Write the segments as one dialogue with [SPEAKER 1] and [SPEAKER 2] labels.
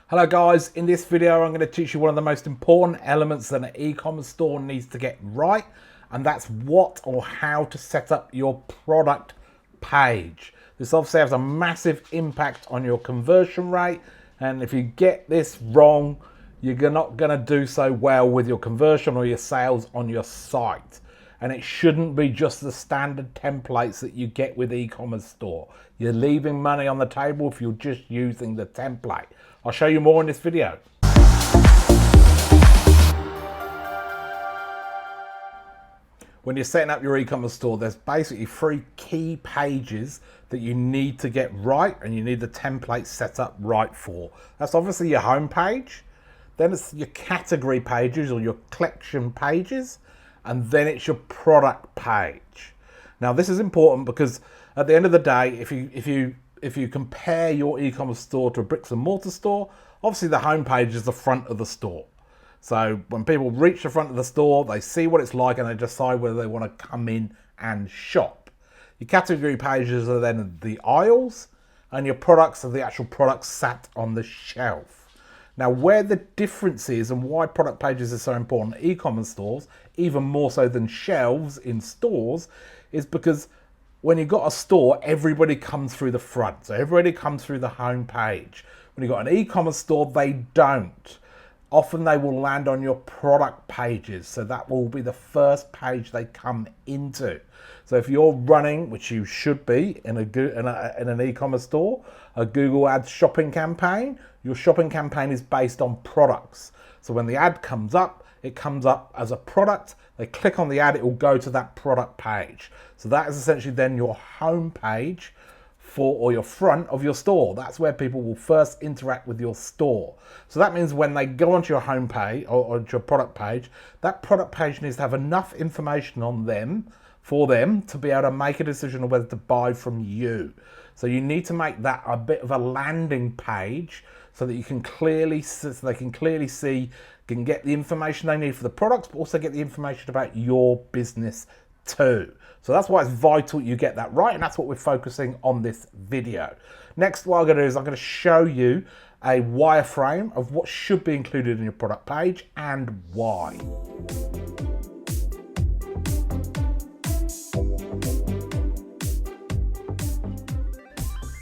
[SPEAKER 1] Hello guys, in this video I'm going to teach you one of the most important elements that an e-commerce store needs to get right, and that's what or how to set up your product page. This obviously has a massive impact on your conversion rate, and if you get this wrong, you're not going to do so well with your conversion or your sales on your site. And it shouldn't be just the standard templates that you get with e-commerce store. You're leaving money on the table if you're just using the template. I'll show you more in this video. When you're setting up your e-commerce store, there's basically 3 key pages that you need to get right and you need the template set up right for. That's obviously your home page, then it's your category pages or your collection pages, and then it's your product page. Now this is important because at the end of the day, if you compare your e-commerce store to a bricks and mortar store, obviously the home page is the front of the store. So when people reach the front of the store, they see what it's like and they decide whether they want to come in and shop. Your category pages are then the aisles, and your products are the actual products sat on the shelf. Now, where the difference is and why product pages are so important in e-commerce stores, even more so than shelves in stores, is because when you've got a store, everybody comes through the front. So everybody comes through the home page. When you've got an e-commerce store, they don't. Often they will land on your product pages. So that will be the first page they come into. So if you're running, which you should be in an e-commerce store, a Google Ads shopping campaign, your shopping campaign is based on products. So when the ad comes up, it comes up as a product. They click on the ad, it will go to that product page. So that is essentially then your home page or your front of your store. That's where people will first interact with your store. So that means when they go onto your home page or onto your product page, that product page needs to have enough information on them for them to be able to make a decision on whether to buy from you. So you need to make that a bit of a landing page so that you can clearly see, can get the information they need for the products, but also get the information about your business too. So that's why it's vital you get that right, and that's what we're focusing on this video. Next, what I'm going to do is I'm going to show you a wireframe of what should be included in your product page and why.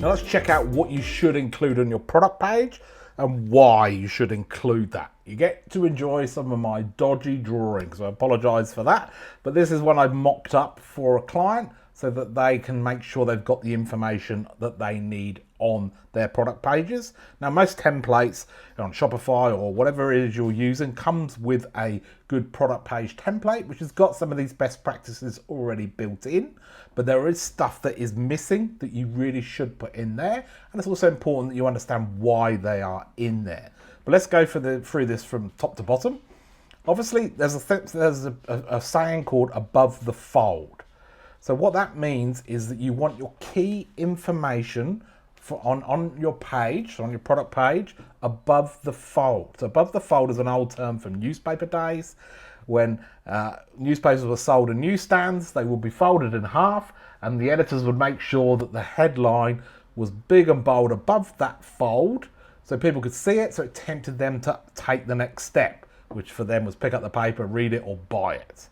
[SPEAKER 1] Now let's check out what you should include on your product page and why you should include that. You get to enjoy some of my dodgy drawings, so I apologize for that, but this is one I've mocked up for a client so that they can make sure they've got the information that they need on their product pages. Now most templates on Shopify or whatever it is you're using comes with a good product page template which has got some of these best practices already built in, but there is stuff that is missing that you really should put in there, and it's also important that you understand why they are in there. But let's go through this from top to bottom. Obviously there's a saying called above the fold. So what that means is that you want your key information on your page, on your product page, above the fold. So above the fold is an old term from newspaper days. When newspapers were sold in newsstands, they would be folded in half, and the editors would make sure that the headline was big and bold above that fold so people could see it, so it tempted them to take the next step, which for them was pick up the paper, read it, or buy it.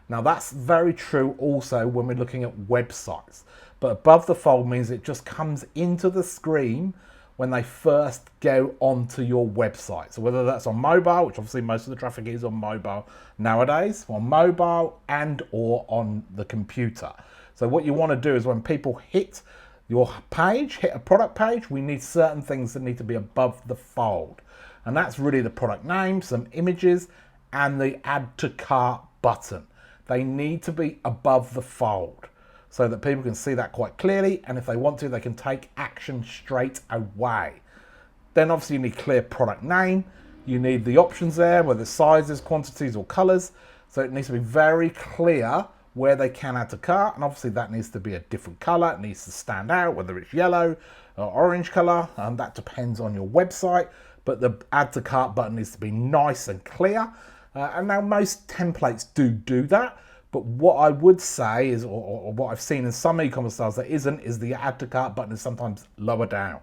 [SPEAKER 1] Now that's very true also when we're looking at websites, but above the fold means it just comes into the screen when they first go onto your website. So whether that's on mobile, which obviously most of the traffic is on mobile nowadays, on mobile and or on the computer. So what you want to do is when people hit your page, hit a product page, we need certain things that need to be above the fold. And that's really the product name, some images, and the add to cart button. They need to be above the fold so that people can see that quite clearly, and if they want to, they can take action straight away. Then obviously you need clear product name. You need the options there, whether sizes, quantities, or colors. So it needs to be very clear where they can add to cart, and obviously that needs to be a different color. It needs to stand out, whether it's yellow or orange color, and that depends on your website, but the add to cart button needs to be nice and clear. And now most templates do that, but what I would say is, or what I've seen in some e-commerce styles that isn't, is the add to cart button is sometimes lower down.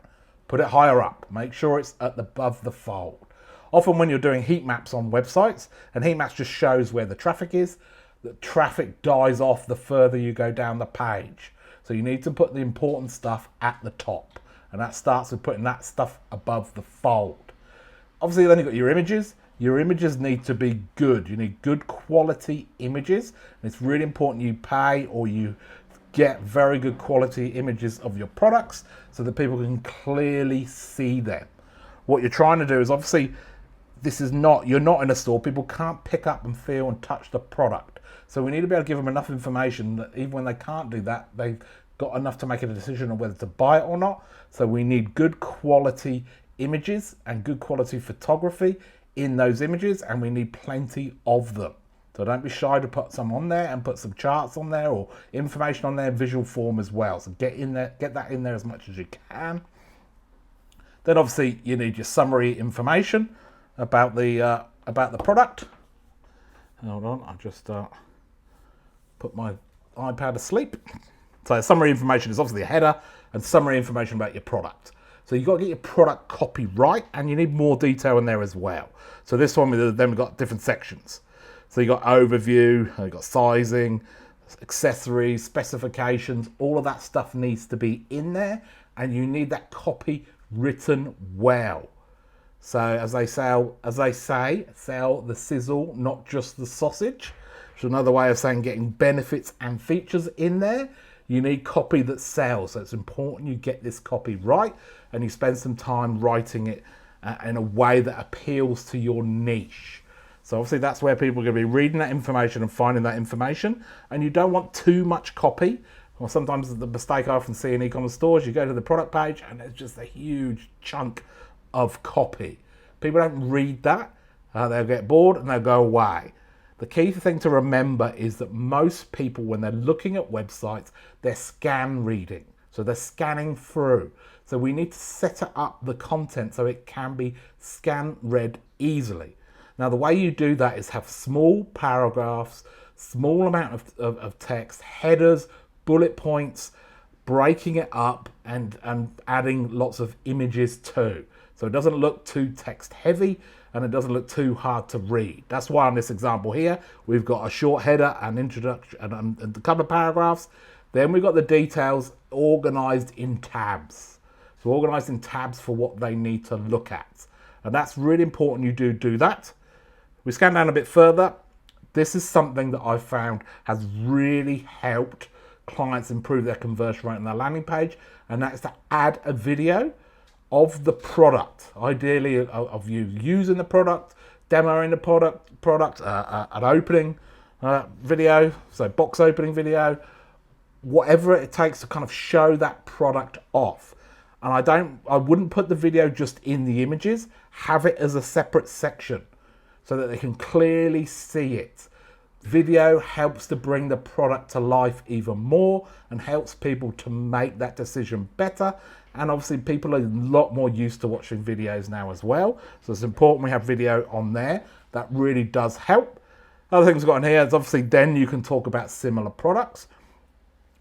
[SPEAKER 1] Put it higher up. Make sure it's above the fold. Often when you're doing heat maps on websites, and heat maps just shows where the traffic is, the traffic dies off the further you go down the page. So you need to put the important stuff at the top. And that starts with putting that stuff above the fold. Obviously, then you've got your images. Your images need to be good. You need good quality images. And it's really important you pay or you get very good quality images of your products so that people can clearly see them. What you're trying to do is, obviously, you're not in a store. People can't pick up and feel and touch the product. So we need to be able to give them enough information that even when they can't do that, they've got enough to make a decision on whether to buy it or not. So we need good quality images and good quality photography in those images, and we need plenty of them. So don't be shy to put some on there and put some charts on there or information on there, visual form as well. So get that in there as much as you can. Then obviously you need your summary information about the product. Hold on, I just put my iPad asleep. So summary information is obviously a header and summary information about your product. So you've got to get your product copy right, and you need more detail in there as well. So this one, then we've got different sections. So you've got overview, you've got sizing, accessories, specifications, all of that stuff needs to be in there, and you need that copy written well. So as they say, sell the sizzle, not just the sausage. Which is another way of saying getting benefits and features in there. You need copy that sells. So it's important you get this copy right and you spend some time writing it in a way that appeals to your niche. So obviously that's where people are going to be reading that information and finding that information. And you don't want too much copy. Well, sometimes the mistake I often see in e-commerce stores, you go to the product page and there's just a huge chunk of copy. People don't read that. They'll get bored and they'll go away. The key thing to remember is that most people, when they're looking at websites, they're scan reading. So they're scanning through. So we need to set up the content so it can be scan read easily. Now, the way you do that is have small paragraphs, small amount of text, headers, bullet points, breaking it up and adding lots of images too. So it doesn't look too text heavy and it doesn't look too hard to read. That's why on this example here, we've got a short header, an introduction, and a couple of paragraphs. Then we've got the details organized in tabs. So organized in tabs for what they need to look at. And that's really important you do that. We scan down a bit further. This is something that I've found has really helped clients improve their conversion rate on their landing page, and that's to add a video of the product, ideally of you using the product, demoing the product, an opening video, so box opening video, whatever it takes to kind of show that product off. And I wouldn't put the video just in the images, have it as a separate section so that they can clearly see it. Video helps to bring the product to life even more and helps people to make that decision better. And obviously people are a lot more used to watching videos now as well. So it's important we have video on there. That really does help. Other things we've got in here is obviously then you can talk about similar products.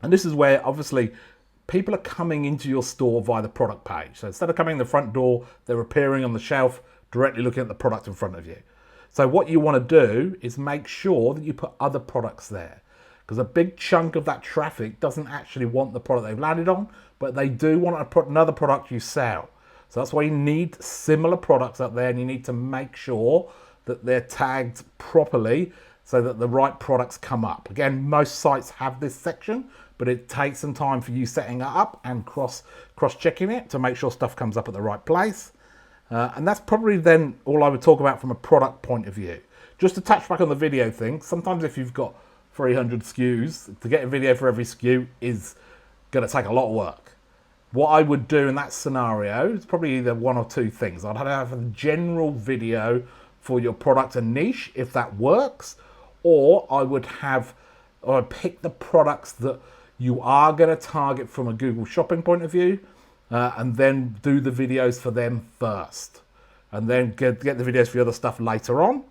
[SPEAKER 1] And this is where obviously people are coming into your store via the product page. So instead of coming in the front door, they're appearing on the shelf, directly looking at the product in front of you. So what you want to do is make sure that you put other products there, because a big chunk of that traffic doesn't actually want the product they've landed on, but they do want to put another product you sell. So that's why you need similar products up there, and you need to make sure that they're tagged properly so that the right products come up. Again, most sites have this section, but it takes some time for you setting it up and cross-checking it to make sure stuff comes up at the right place. And that's probably then all I would talk about from a product point of view. Just to touch back on the video thing, sometimes if you've got 300 SKUs, to get a video for every SKU is going to take a lot of work. What I would do in that scenario is probably either one or two things. I'd have a general video for your product and niche, if that works, or I'd pick the products that you are going to target from a Google shopping point of view, and then do the videos for them first, and then get the videos for the other stuff later on.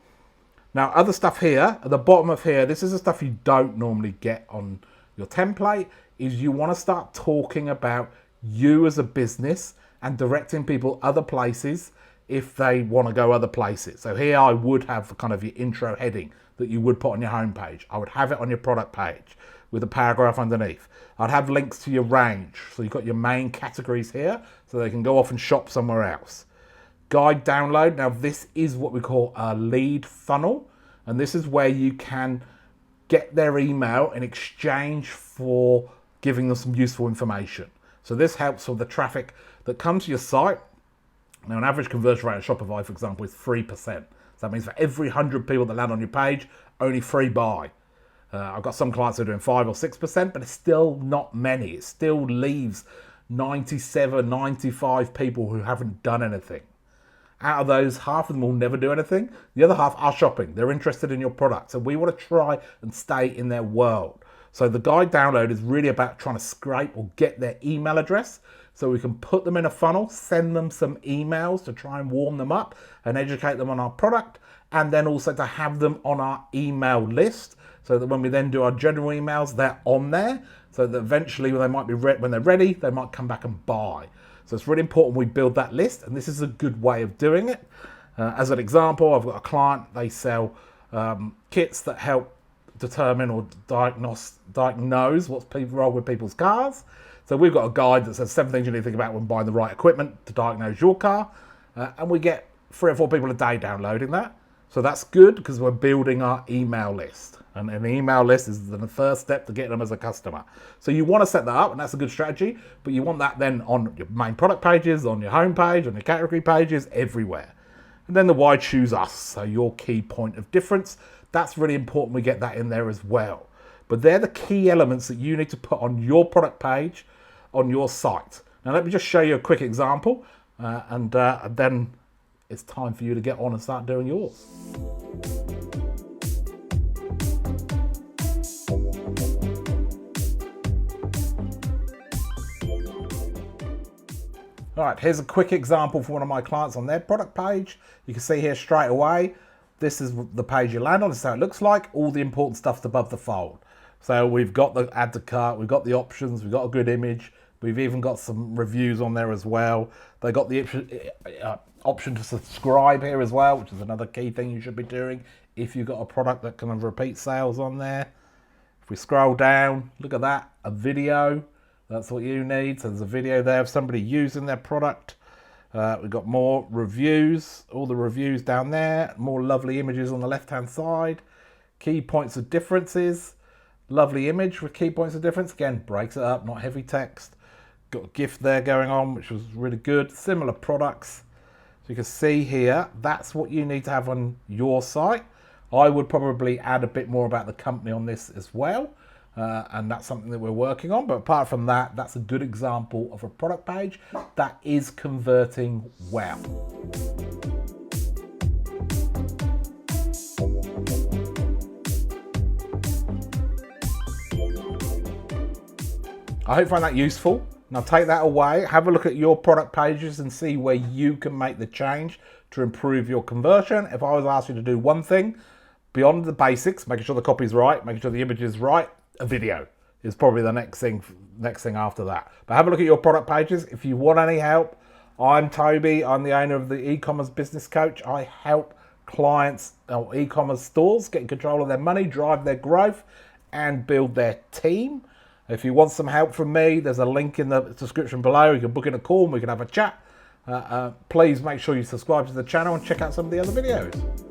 [SPEAKER 1] Now, other stuff here, at the bottom of here, this is the stuff you don't normally get on your template, is you want to start talking about you as a business and directing people other places if they want to go other places. So here I would have kind of your intro heading that you would put on your homepage. I would have it on your product page with a paragraph underneath. I'd have links to your range. So you've got your main categories here so they can go off and shop somewhere else. Guide download. Now this is what we call a lead funnel. And this is where you can get their email in exchange for giving them some useful information. So this helps with the traffic that comes to your site. Now, an average conversion rate on Shopify, for example, is 3%. So that means for every 100 people that land on your page, only 3 buy. I've got some clients that are doing 5 or 6%, but it's still not many. It still leaves 97, 95 people who haven't done anything. Out of those, half of them will never do anything. The other half are shopping. They're interested in your product. So we want to try and stay in their world. So the guide download is really about trying to scrape or get their email address so we can put them in a funnel, send them some emails to try and warm them up and educate them on our product, and then also to have them on our email list so that when we then do our general emails, they're on there so that eventually when they're ready, they might come back and buy. So it's really important we build that list, and this is a good way of doing it. As an example, I've got a client, they sell kits that help determine or diagnose what's wrong with people's cars. So we've got a guide that says 7 things you need to think about when buying the right equipment to diagnose your car. And we get 3 or 4 people a day downloading that. So that's good because we're building our email list. And an email list is the first step to getting them as a customer. So you want to set that up, and that's a good strategy, but you want that then on your main product pages, on your home page, on your category pages, everywhere. And then the why choose us, so your key point of difference. That's really important we get that in there as well. But they're the key elements that you need to put on your product page, on your site. Now let me just show you a quick example, and then it's time for you to get on and start doing yours. All right, here's a quick example for one of my clients on their product page. You can see here straight away, this is the page you land on. This is how it looks like. All the important stuff's above the fold. So we've got the add to cart, we've got the options, we've got a good image. We've even got some reviews on there as well. They got the option to subscribe here as well, which is another key thing you should be doing if you've got a product that can have repeat sales on there. If we scroll down, look at that, a video. That's what you need. So there's a video there of somebody using their product. We've got more reviews, all the reviews down there, more lovely images on the left-hand side. Key points of differences, lovely image with key points of difference. Again, breaks it up, not heavy text. Got a gift there going on, which was really good. Similar products. So you can see here, that's what you need to have on your site. I would probably add a bit more about the company on this as well. And that's something that we're working on. But apart from that, that's a good example of a product page that is converting well. I hope you find that useful. Now take that away, have a look at your product pages and see where you can make the change to improve your conversion. If I was asked you to do one thing, beyond the basics, making sure the copy's right, making sure the image is right, a video is probably the next thing after that. But have a look at your product pages. If you want any help, I'm Toby. I'm the owner of the e-commerce business coach. I help clients or e-commerce stores get in control of their money, drive their growth, and build their team. If you want some help from me, there's a link in the description below. You can book in a call and we can have a chat. Please make sure you subscribe to the channel and check out some of the other videos.